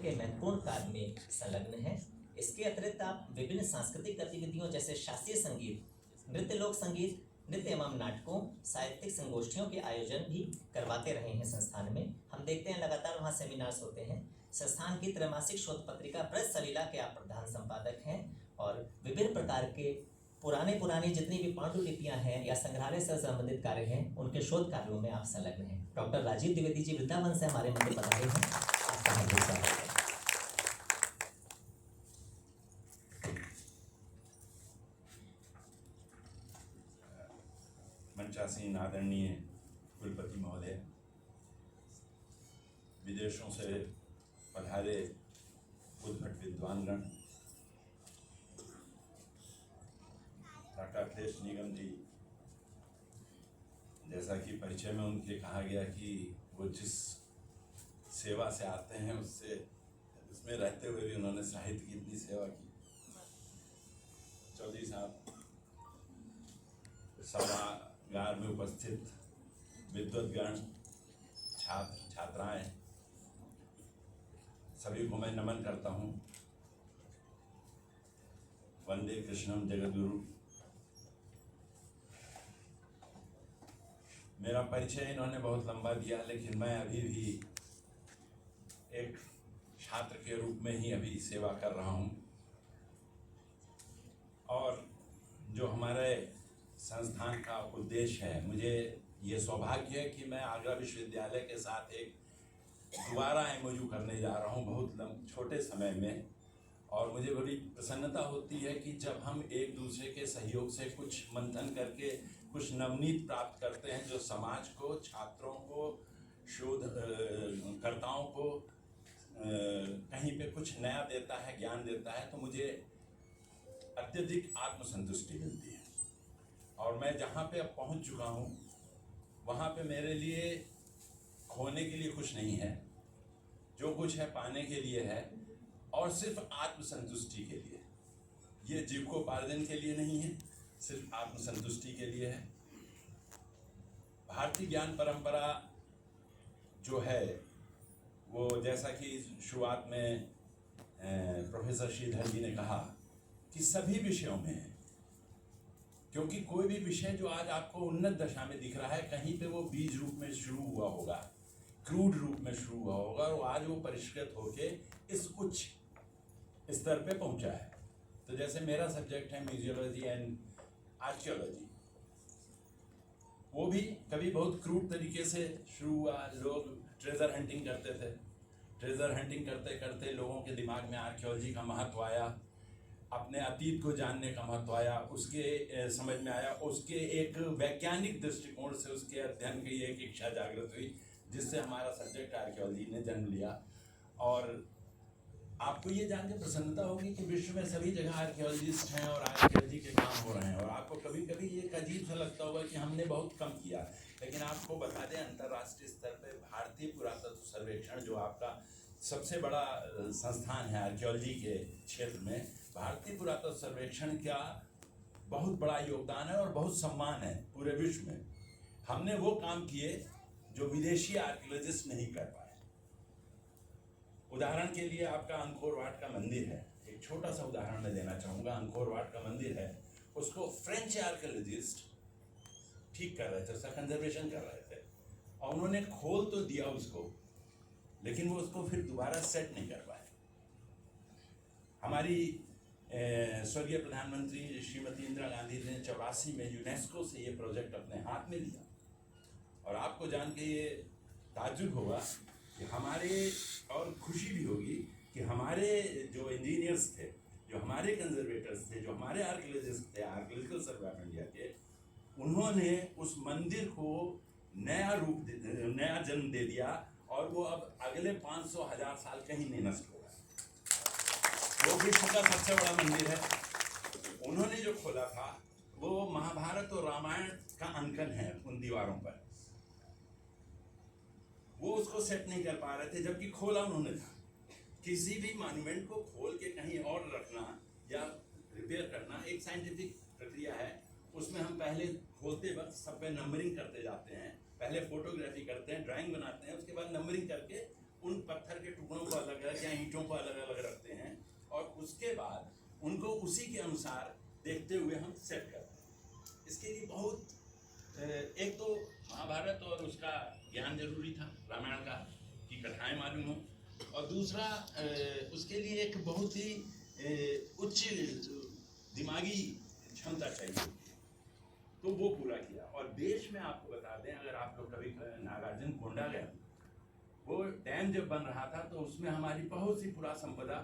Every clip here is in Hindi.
के महत्वपूर्ण कार्य में संलग्न हैं। इसके अतिरिक्त आप विभिन्न सांस्कृतिक गतिविधियों जैसे शास्त्रीय संगीत, नृत्य, लोक संगीत, नृत्य एवं नाटकों, साहित्यिक संगोष्ठियों के आयोजन भी करवाते रहे हैं संस्थान में। हम देखते हैं लगातार वहाँ सेमिनार्स होते हैं। संस्थान की त्रैमासिक शोध पत्रिका ब्रज सलीला के आप प्रधान संपादक हैं और विभिन्न प्रकार के पुराने जितनी भी पांडुलिपियां हैं या संग्रहालय से संबंधित कार्य हैं, उनके शोध कार्यों में आप संलग्न हैं। डॉक्टर राजीव द्विवेदी जी वृंदावन से हमारे मंदिर पधारे हैं। आपका हार्दिक स्वागत है। मंचासीन आदरणीय कुलपति महोदय, विदेशों से पधारे उद्भट विद्वानगण, टाटा प्लेस निगम जी, जैसा कि परिचय में उनके कहा गया कि वो जिस सेवा से आते हैं उसमें रहते हुए भी उन्होंने साहित्य की इतनी सेवा की। चौधरी साहब, सभागार में उपस्थित विद्वद्गण, छात्र छात्राएं, सभी को मैं नमन करता हूँ। वंदे कृष्णम जगद्गुरु। मेरा परिचय इन्होंने बहुत लंबा दिया, लेकिन मैं अभी भी एक छात्र के रूप में ही अभी सेवा कर रहा हूँ। और जो हमारे संस्थान का उद्देश्य है, मुझे ये सौभाग्य है कि मैं आगरा विश्वविद्यालय के साथ एक दोबारा MOU करने जा रहा हूँ बहुत छोटे समय में। और मुझे बड़ी प्रसन्नता होती है कि जब हम एक दूसरे के सहयोग से कुछ मंथन करके कुछ नवनीत प्राप्त करते हैं, जो समाज को, छात्रों को, शोधकर्ताओं को कहीं पे कुछ नया देता है, ज्ञान देता है, तो मुझे अत्यधिक आत्मसंतुष्टि मिलती है। और मैं जहाँ पे अब पहुँच चुका हूँ, वहाँ पे मेरे लिए खोने के लिए कुछ नहीं है, जो कुछ है पाने के लिए है, और सिर्फ आत्मसंतुष्टि के लिए। ये जीविकोपार्जन के लिए नहीं है, सिर्फ आत्मसंतुष्टि के लिए है। भारतीय ज्ञान परंपरा जो है वो, जैसा कि शुरुआत में प्रोफेसर श्रीधर जी ने कहा, कि सभी विषयों में है। क्योंकि कोई भी विषय जो आज आपको उन्नत दशा में दिख रहा है, कहीं पे वो बीज रूप में शुरू हुआ होगा, क्रूड रूप में शुरू हुआ होगा, और आज वो परिष्कृत होके इस उच्च स्तर पे पहुंचा है। तो जैसे मेरा सब्जेक्ट है म्यूजियोलॉजी एंड आर्कियोलॉजी, वो भी कभी बहुत क्रूड तरीके से शुरू हुआ। लोग ट्रेजर हंटिंग करते थे, ट्रेजर हंटिंग करते करते लोगों के दिमाग में आर्कियोलॉजी का महत्व आया, अपने अतीत को जानने का महत्व आया, उसके समझ में आया, उसके एक वैज्ञानिक दृष्टिकोण से उसके अध्ययन की एक इच्छा जागृत हुई, जिससे हमारा सब्जेक्ट आर्कियोलॉजी ने जन्म लिया। और आपको ये जान के प्रसन्नता होगी कि विश्व में सभी जगह आर्कियोलॉजिस्ट हैं और आर्कियोलॉजी के काम हो रहे हैं। और आपको कभी कभी ये अजीब सा लगता होगा कि हमने बहुत कम किया, लेकिन आपको बता दें, अंतर्राष्ट्रीय स्तर पर भारतीय पुरातत्व सर्वेक्षण, जो आपका सबसे बड़ा संस्थान है आर्कियोलॉजी के क्षेत्र में, भारतीय पुरातत्व सर्वेक्षण का बहुत बड़ा योगदान है और बहुत सम्मान है पूरे विश्व में। हमने वो काम किए जो विदेशी आर्कियोलॉजिस्ट नहीं कर पाए। उदाहरण के लिए आपका अंकोर वाट का मंदिर है, एक छोटा सा उदाहरण मैं देना चाहूँगा। अंकोर वाट का मंदिर है, उसको फ्रेंच आर्कियोलॉजिस्ट ठीक कर रहे थे, उसका कंजर्वेशन कर रहे थे, और उन्होंने खोल तो दिया उसको, लेकिन वो उसको फिर दोबारा सेट नहीं कर पाए। हमारी स्वर्गीय प्रधानमंत्री श्रीमती इंदिरा गांधी ने 84 में यूनेस्को से ये प्रोजेक्ट अपने हाथ में लिया। और आपको जान के ये ताज्जुब होगा कि हमारे, और खुशी भी होगी कि हमारे जो इंजीनियर्स थे, जो हमारे कंजर्वेटर्स थे, जो हमारे आर्कियोलॉजिस्ट थे, आर्कियोलॉजिकल सर्वे ऑफ इंडिया के, उन्होंने उस मंदिर को नया जन्म दे दिया, और वो अब अगले 500,000 साल कहीं नहीं नष्ट होगा। वो विश्व का सबसे बड़ा मंदिर है। उन्होंने जो खोला था वो महाभारत और रामायण का अंकन है उन दीवारों पर। वो उसको सेट नहीं कर पा रहे थे, जबकि खोला उन्होंने था। किसी भी मॉन्यूमेंट को खोल के कहीं और रखना या रिपेयर करना एक साइंटिफिक प्रक्रिया है। उसमें हम पहले खोलते वक्त सब पे नंबरिंग करते जाते हैं, पहले फोटोग्राफी करते हैं, ड्राइंग बनाते हैं, उसके बाद नंबरिंग करके उन पत्थर के टुकड़ों को अलग अलग या ईंटों और उसके बाद उनको उसी के अनुसार देखते हुए हम सेट करते हैं। इसके लिए बहुत एक तो महाभारत और उसका ज्ञान जरूरी था, रामायण का की कथाएं मालूम हो, और दूसरा उसके लिए एक बहुत ही उच्च दिमागी क्षमता चाहिए, तो वो पूरा किया। और देश में आपको बता दें, अगर आप लोग कभी नागार्जुन कोंडा गए, वो डैम जब बन रहा था तो उसमें हमारी बहुत सी पुरा संपदा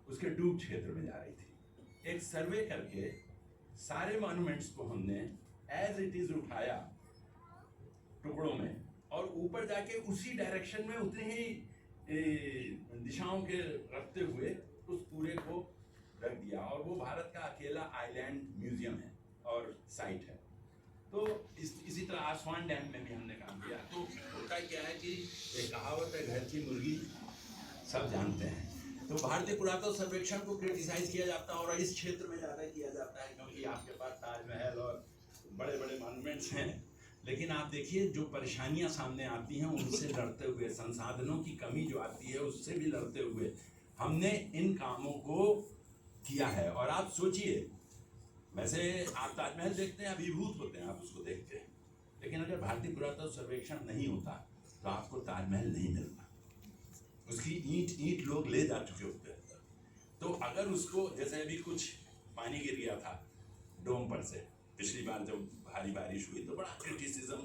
उसके डूब क्षेत्र में जा रही थी। एक सर्वे करके सारे मॉन्यूमेंट्स को हमने एज इट इज उठाया टुकड़ों में, और ऊपर जाके उसी डायरेक्शन में उतनी ही दिशाओं के रखते हुए उस पूरे को रख दिया, और वो भारत का अकेला आइलैंड म्यूजियम है और साइट है। तो इसी तरह आसवान डैम में भी हमने काम किया। तो होता क्या है कि एक कहावत है, घर की मुर्गी सब जानते हैं। तो भारतीय पुरातत्व सर्वेक्षण को क्रिटिसाइज किया जाता है, और इस क्षेत्र में ज़्यादा किया जाता है क्योंकि आपके पास ताजमहल और बड़े बड़े मॉन्यूमेंट्स हैं। लेकिन आप देखिए जो परेशानियां सामने आती हैं उनसे लड़ते हुए, संसाधनों की कमी जो आती है उससे भी लड़ते हुए हमने इन कामों को किया है। और आप सोचिए, वैसे आप ताजमहल देखते हैं, अभिभूत होते हैं, आप उसको देखते हैं, लेकिन अगर भारतीय पुरातत्व सर्वेक्षण नहीं होता तो आपको ताजमहल नहीं मिलता। उसकी ईंट लोग ले जा चुके होते हैं। तो अगर उसको, जैसे अभी कुछ पानी गिर गया था डोम पर से, पिछली बार जब भारी बारिश हुई तो बड़ा criticism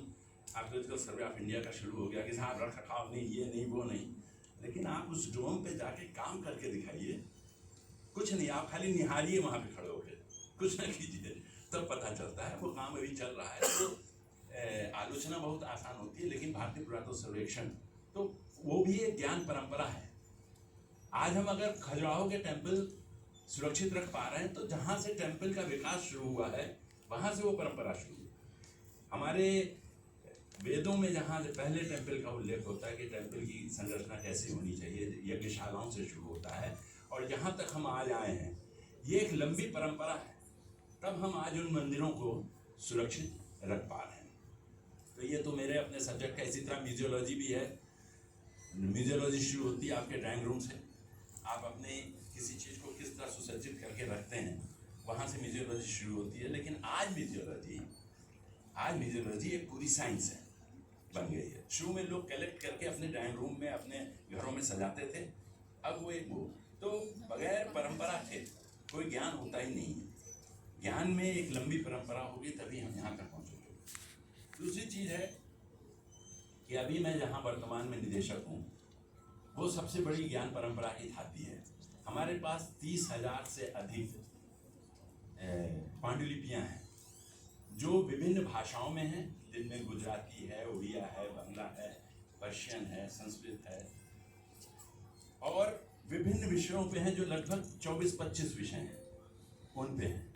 archaeological survey of India का शुरू हो गया कि साहब रख रखाव नहीं, ये नहीं, वो नहीं। लेकिन आप उस डोम पे जाके काम करके दिखाइए, कुछ नहीं, आप खाली निहारिए वहाँ पे खड़े होकर, कुछ ना कीजिए, तब पता चलता है वो काम अभी चल रहा है। तो आलोचना बहुत आसान होती है, लेकिन भारतीय पुरातत्व सर्वेक्षण तो वो भी एक ज्ञान परंपरा है। आज हम अगर खजुराहो के टेम्पल सुरक्षित रख पा रहे हैं तो जहाँ से टेम्पल का विकास शुरू हुआ है वहाँ से वो परंपरा शुरू हुई। हमारे वेदों में जहाँ पहले टेम्पल का उल्लेख होता है कि टेम्पल की संरचना कैसी होनी चाहिए, यज्ञशालाओं से शुरू होता है, और जहाँ तक हम आज आए हैं ये एक लंबी परंपरा है, तब हम आज उन मंदिरों को सुरक्षित रख पा रहे हैं। तो ये तो मेरे अपने सब्जेक्ट का। इसी तरह म्यूजियोलॉजी भी है। म्यूजियोलॉजी शुरू होती है आपके ड्राइंग रूम से, आप अपने किसी चीज़ को किस तरह सुसज्जित करके रखते हैं, वहाँ से म्यूजियोलॉजी शुरू होती है। लेकिन आज म्यूजियोलॉजी एक पूरी साइंस है, बन गई है। शुरू में लोग कलेक्ट करके अपने ड्राइंग रूम में, अपने घरों में सजाते थे, अब वो तो बगैर परंपरा के कोई ज्ञान होता ही नहीं है। ज्ञान में एक लंबी परंपरा होगी तभी हम यहाँ तक पहुँचेंगे। दूसरी चीज़ है कि अभी मैं जहाँ वर्तमान में निदेशक हूँ वो सबसे बड़ी ज्ञान परंपरा की थाती है। हमारे पास 30,000 से अधिक पांडुलिपियाँ हैं जो विभिन्न भाषाओं में हैं, जिनमें गुजराती है, उड़िया है, बंगला है, पर्शियन है, संस्कृत है, और विभिन्न विषयों पे हैं जो लगभग 24-25 विषय हैं उन पे हैं।